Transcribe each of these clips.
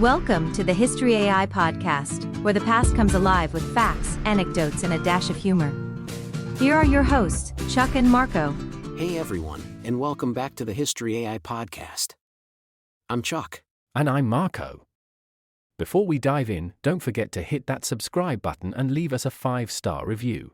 Welcome to the History AI podcast, where the past comes alive with facts, anecdotes, and a dash of humor. Here are your hosts, Chuck and Marco. Hey everyone, and welcome back to the History AI podcast. I'm Chuck. And I'm Marco. Before we dive in, don't forget to hit that subscribe button and leave us a 5-star review.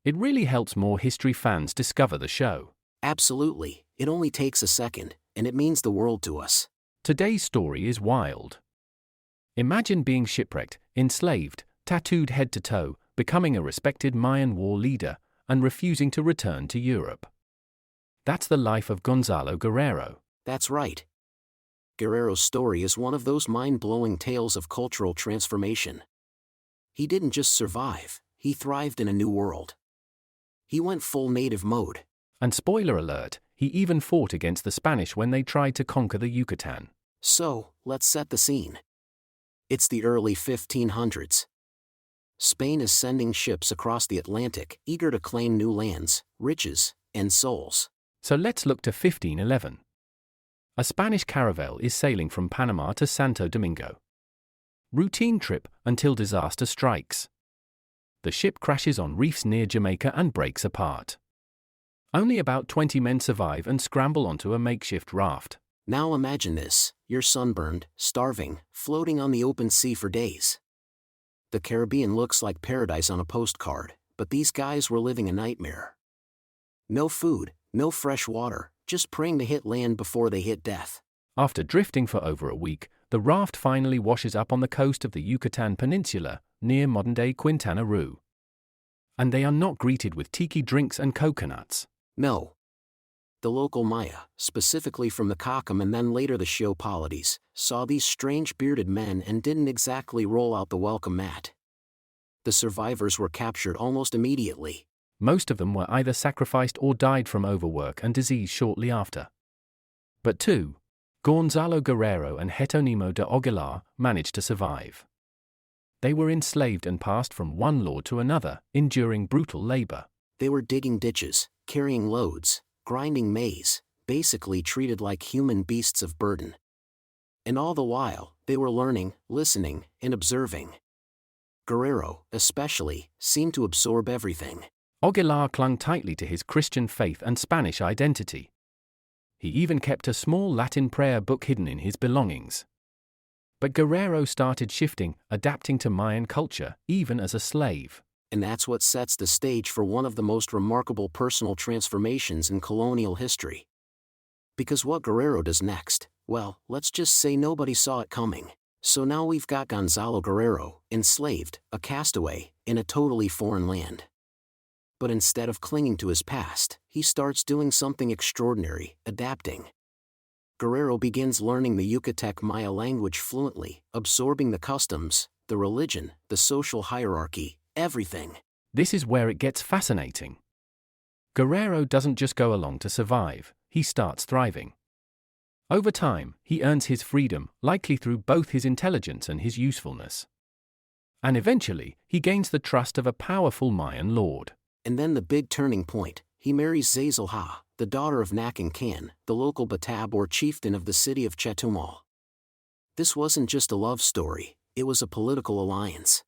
It really helps more history fans discover the show. Absolutely, it only takes a second, and it means the world to us. Today's story is wild. Imagine being shipwrecked, enslaved, tattooed head to toe, becoming a respected Mayan war leader, and refusing to return to Europe. That's the life of Gonzalo Guerrero. That's right. Guerrero's story is one of those mind-blowing tales of cultural transformation. He didn't just survive, he thrived in a new world. He went full native mode. And spoiler alert, he even fought against the Spanish when they tried to conquer the Yucatán. So, let's set the scene. It's the early 1500s. Spain is sending ships across the Atlantic, eager to claim new lands, riches, and souls. So let's look to 1511. A Spanish caravel is sailing from Panama to Santo Domingo. Routine trip until disaster strikes. The ship crashes on reefs near Jamaica and breaks apart. Only about 20 men survive and scramble onto a makeshift raft. Now imagine this, you're sunburned, starving, floating on the open sea for days. The Caribbean looks like paradise on a postcard, but these guys were living a nightmare. No food, no fresh water, just praying to hit land before they hit death. After drifting for over a week, the raft finally washes up on the coast of the Yucatan Peninsula, near modern-day Quintana Roo. And they are not greeted with tiki drinks and coconuts. No. The local Maya, specifically from the Cocom and then later the Show-Polides, saw these strange bearded men and didn't exactly roll out the welcome mat. The survivors were captured almost immediately. Most of them were either sacrificed or died from overwork and disease shortly after. But two, Gonzalo Guerrero and Jeronimo de Aguilar, managed to survive. They were enslaved and passed from one lord to another, enduring brutal labor. They were digging ditches, carrying loads, grinding maize, basically treated like human beasts of burden. And all the while, they were learning, listening, and observing. Guerrero, especially, seemed to absorb everything. Aguilar clung tightly to his Christian faith and Spanish identity. He even kept a small Latin prayer book hidden in his belongings. But Guerrero started shifting, adapting to Mayan culture, even as a slave. And that's what sets the stage for one of the most remarkable personal transformations in colonial history. Because what Guerrero does next, well, let's just say nobody saw it coming. So now we've got Gonzalo Guerrero, enslaved, a castaway, in a totally foreign land. But instead of clinging to his past, he starts doing something extraordinary, adapting. Guerrero begins learning the Yucatec Maya language fluently, absorbing the customs, the religion, the social hierarchy, everything. This is where it gets fascinating. Guerrero doesn't just go along to survive, he starts thriving. Over time, he earns his freedom, likely through both his intelligence and his usefulness. And eventually, he gains the trust of a powerful Mayan lord. And then the big turning point, he marries Zazelha, the daughter of Nakan Kan, the local Batab or chieftain of the city of Chetumal. This wasn't just a love story, it was a political alliance.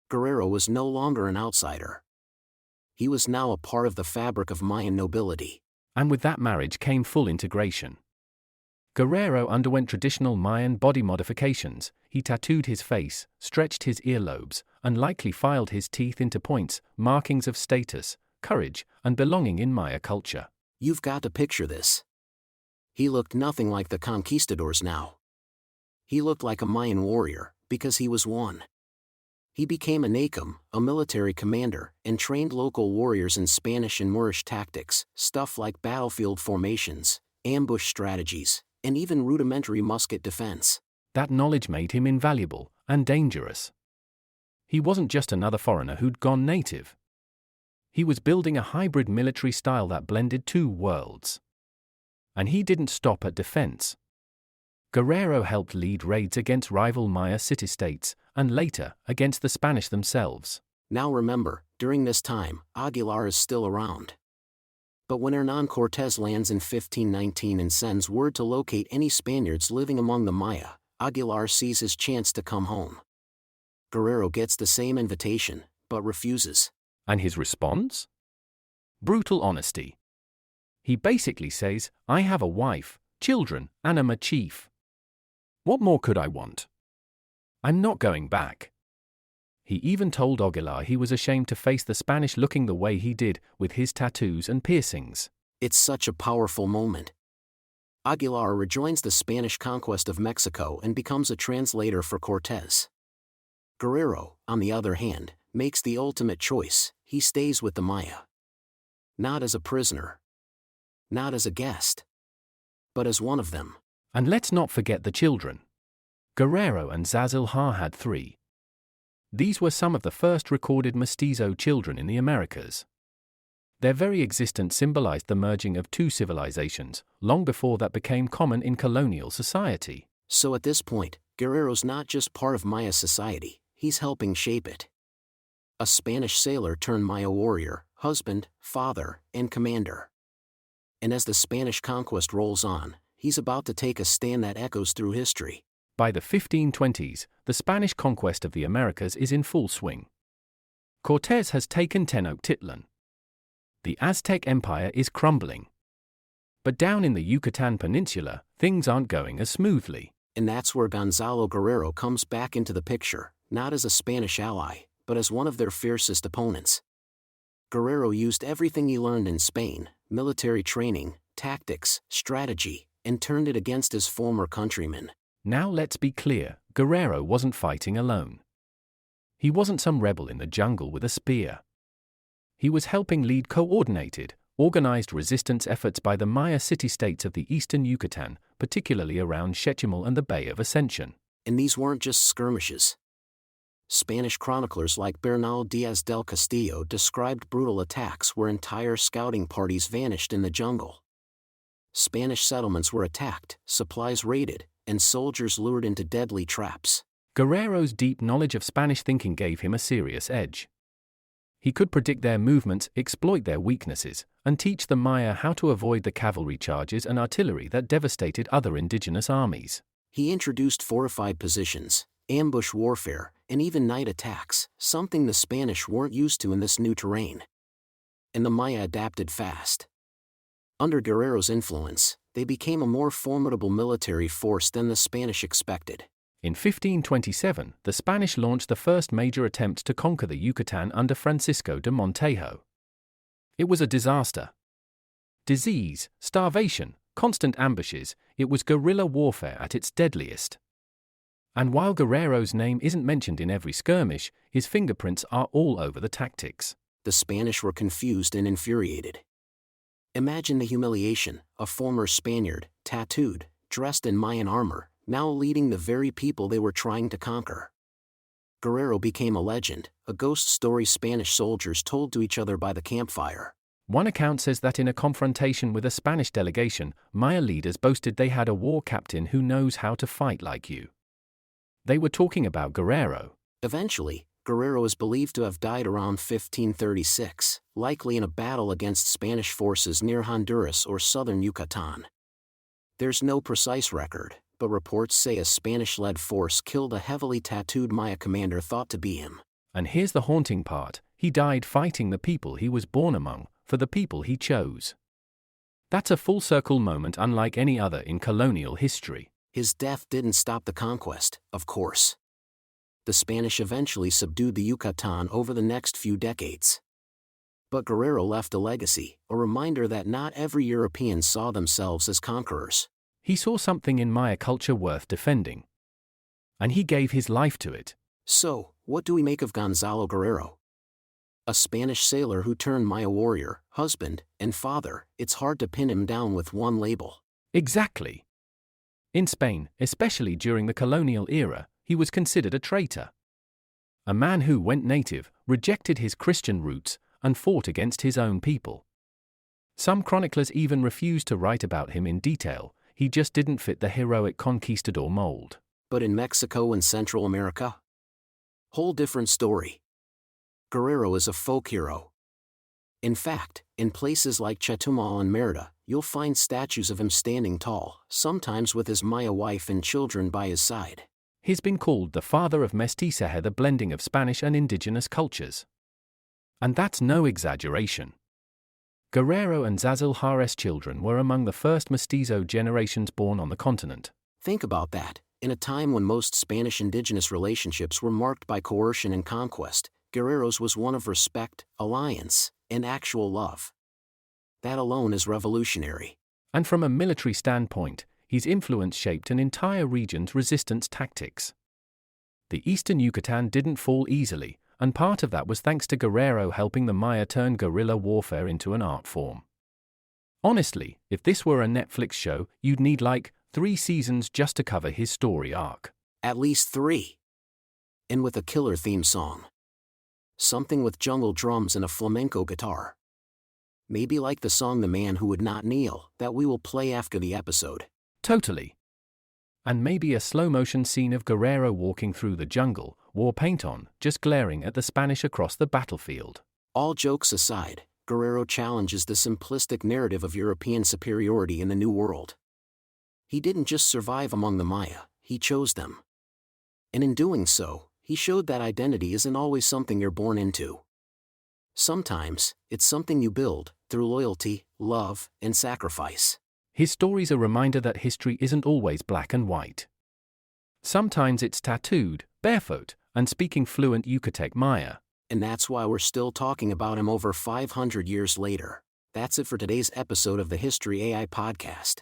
Guerrero was no longer an outsider. He was now a part of the fabric of Mayan nobility. And with that marriage came full integration. Guerrero underwent traditional Mayan body modifications. He tattooed his face, stretched his earlobes, and likely filed his teeth into points, markings of status, courage, and belonging in Maya culture. You've got to picture this. He looked nothing like the conquistadors now. He looked like a Mayan warrior, because he was one. He became a Nacum, a military commander, and trained local warriors in Spanish and Moorish tactics, stuff like battlefield formations, ambush strategies, and even rudimentary musket defense. That knowledge made him invaluable and dangerous. He wasn't just another foreigner who'd gone native. He was building a hybrid military style that blended two worlds. And he didn't stop at defense. Guerrero helped lead raids against rival Maya city-states, and later, against the Spanish themselves. Now remember, during this time, Aguilar is still around. But when Hernán Cortés lands in 1519 and sends word to locate any Spaniards living among the Maya, Aguilar sees his chance to come home. Guerrero gets the same invitation, but refuses. And his response? Brutal honesty. He basically says, I have a wife, children, and am a chief. What more could I want? I'm not going back. He even told Aguilar he was ashamed to face the Spanish looking the way he did, with his tattoos and piercings. It's such a powerful moment. Aguilar rejoins the Spanish conquest of Mexico and becomes a translator for Cortés. Guerrero, on the other hand, makes the ultimate choice. He stays with the Maya. Not as a prisoner. Not as a guest. But as one of them. And let's not forget the children. Guerrero and Zazilha had 3. These were some of the first recorded mestizo children in the Americas. Their very existence symbolized the merging of 2 civilizations, long before that became common in colonial society. So at this point, Guerrero's not just part of Maya society, he's helping shape it. A Spanish sailor turned Maya warrior, husband, father, and commander. And as the Spanish conquest rolls on, he's about to take a stand that echoes through history. By the 1520s, the Spanish conquest of the Americas is in full swing. Cortés has taken Tenochtitlan. The Aztec Empire is crumbling. But down in the Yucatán Peninsula, things aren't going as smoothly. And that's where Gonzalo Guerrero comes back into the picture, not as a Spanish ally, but as one of their fiercest opponents. Guerrero used everything he learned in Spain, military training, tactics, strategy, and turned it against his former countrymen. Now let's be clear, Guerrero wasn't fighting alone. He wasn't some rebel in the jungle with a spear. He was helping lead coordinated, organized resistance efforts by the Maya city-states of the eastern Yucatan, particularly around Chetumal and the Bay of Ascension. And these weren't just skirmishes. Spanish chroniclers like Bernal Díaz del Castillo described brutal attacks where entire scouting parties vanished in the jungle. Spanish settlements were attacked, supplies raided, and soldiers lured into deadly traps. Guerrero's deep knowledge of Spanish thinking gave him a serious edge. He could predict their movements, exploit their weaknesses, and teach the Maya how to avoid the cavalry charges and artillery that devastated other indigenous armies. He introduced fortified positions, ambush warfare, and even night attacks, something the Spanish weren't used to in this new terrain. And the Maya adapted fast. Under Guerrero's influence, they became a more formidable military force than the Spanish expected. In 1527, the Spanish launched the first major attempt to conquer the Yucatan under Francisco de Montejo. It was a disaster. Disease, starvation, constant ambushes, it was guerrilla warfare at its deadliest. And while Guerrero's name isn't mentioned in every skirmish, his fingerprints are all over the tactics. The Spanish were confused and infuriated. Imagine the humiliation, a former Spaniard, tattooed, dressed in Mayan armor, now leading the very people they were trying to conquer. Guerrero became a legend, a ghost story Spanish soldiers told to each other by the campfire. One account says that in a confrontation with a Spanish delegation, Maya leaders boasted they had a war captain who knows how to fight like you. They were talking about Guerrero. Eventually, Guerrero is believed to have died around 1536, likely in a battle against Spanish forces near Honduras or southern Yucatan. There's no precise record, but reports say a Spanish-led force killed a heavily tattooed Maya commander thought to be him. And here's the haunting part, he died fighting the people he was born among, for the people he chose. That's a full-circle moment unlike any other in colonial history. His death didn't stop the conquest, of course. The Spanish eventually subdued the Yucatan over the next few decades. But Guerrero left a legacy, a reminder that not every European saw themselves as conquerors. He saw something in Maya culture worth defending. And he gave his life to it. So, what do we make of Gonzalo Guerrero? A Spanish sailor who turned Maya warrior, husband, and father, it's hard to pin him down with one label. Exactly. In Spain, especially during the colonial era, he was considered a traitor. A man who went native, rejected his Christian roots, and fought against his own people. Some chroniclers even refused to write about him in detail, he just didn't fit the heroic conquistador mold. But in Mexico and Central America? Whole different story. Guerrero is a folk hero. In fact, in places like Chetumal and Merida, you'll find statues of him standing tall, sometimes with his Maya wife and children by his side. He's been called the father of mestizaje, the blending of Spanish and indigenous cultures. And that's no exaggeration. Guerrero and Zazilhares' children were among the first mestizo generations born on the continent. Think about that. In a time when most Spanish indigenous relationships were marked by coercion and conquest, Guerrero's was one of respect, alliance, and actual love. That alone is revolutionary. And from a military standpoint, his influence shaped an entire region's resistance tactics. The eastern Yucatán didn't fall easily, and part of that was thanks to Guerrero helping the Maya turn guerrilla warfare into an art form. Honestly, if this were a Netflix show, you'd need like 3 seasons just to cover his story arc. At least 3. And with a killer theme song. Something with jungle drums and a flamenco guitar. Maybe like the song The Man Who Would Not Kneel, that we will play after the episode. Totally. And maybe a slow-motion scene of Guerrero walking through the jungle, war paint on, just glaring at the Spanish across the battlefield. All jokes aside, Guerrero challenges the simplistic narrative of European superiority in the New World. He didn't just survive among the Maya, he chose them. And in doing so, he showed that identity isn't always something you're born into. Sometimes, it's something you build, through loyalty, love, and sacrifice. His story's a reminder that history isn't always black and white. Sometimes it's tattooed, barefoot, and speaking fluent Yucatec Maya. And that's why we're still talking about him over 500 years later. That's it for today's episode of the History AI Podcast.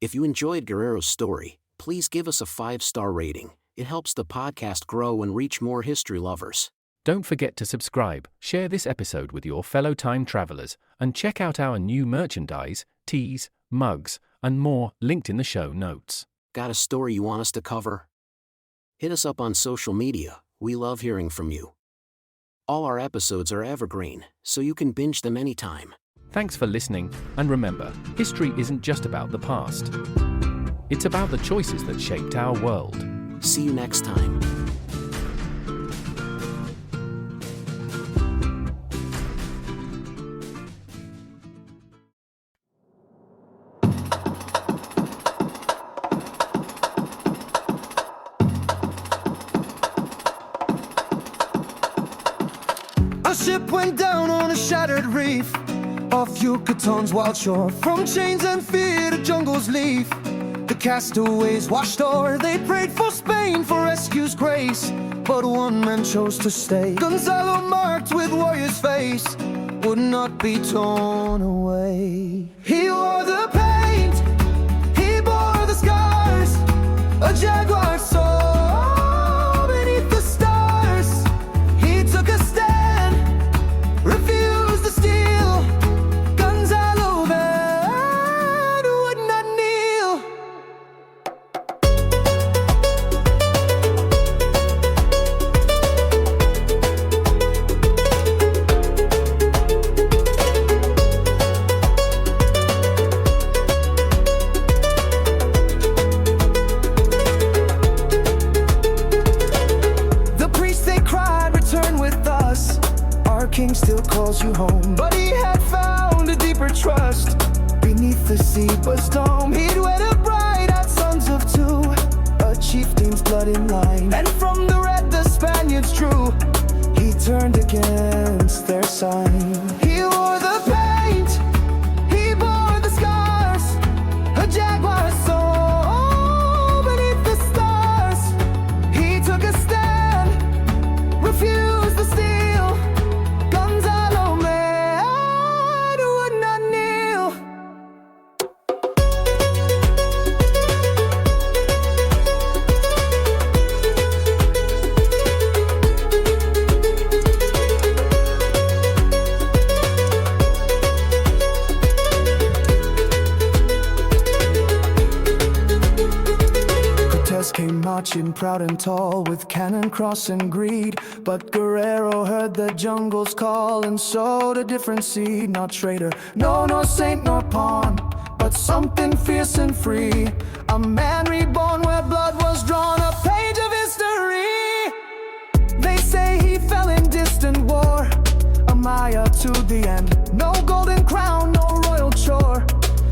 If you enjoyed Guerrero's story, please give us a 5-star rating. It helps the podcast grow and reach more history lovers. Don't forget to subscribe, share this episode with your fellow time travelers, and check out our new merchandise, teas, mugs, and more, linked in the show notes. Got a story you want us to cover? Hit us up on social media, we love hearing from you. All our episodes are evergreen, so you can binge them anytime. Thanks for listening, and remember, history isn't just about the past. It's about the choices that shaped our world. See you next time. A ship went down on a shattered reef off Yucatan's wild shore. From chains and fear to jungle's leaf, the castaways washed o'er. They prayed for Spain for rescue's grace, but one man chose to stay. Gonzalo, marked with warrior's face, would not be torn away. He wore the paint, he bore the scars, a jaguar soul beneath the stars. He took a stand, refused to steal. Gonzalo man would not kneel. The priests they cried, return with us. Our king still calls you home. But he had found a deeper trust beneath the seabirds' dome. He'd wed a bride, had sons of 2, a chieftain's blood in line. And from the red the Spaniards drew, he turned against their sign. He wore the paint, he bore the scars, a jaguar soul beneath the stars. He took a stand, refused to steal. Gonzalo man would not kneel. Cortez came marching proud and tall with cannon, cross, and greed. But Guerrero heard the jungle's call and sowed a different seed. Not traitor, no, nor saint, nor pawn, but something fierce and free. A man reborn where blood was drawn, a page of history. They say he fell in distant war, a Maya to the end. No golden crown, no royal chore,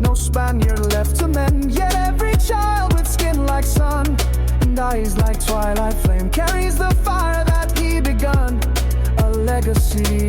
no Spaniard left to mend. Yet every child with skin like sun and eyes like twilight flame carries the fire that he begun, a legacy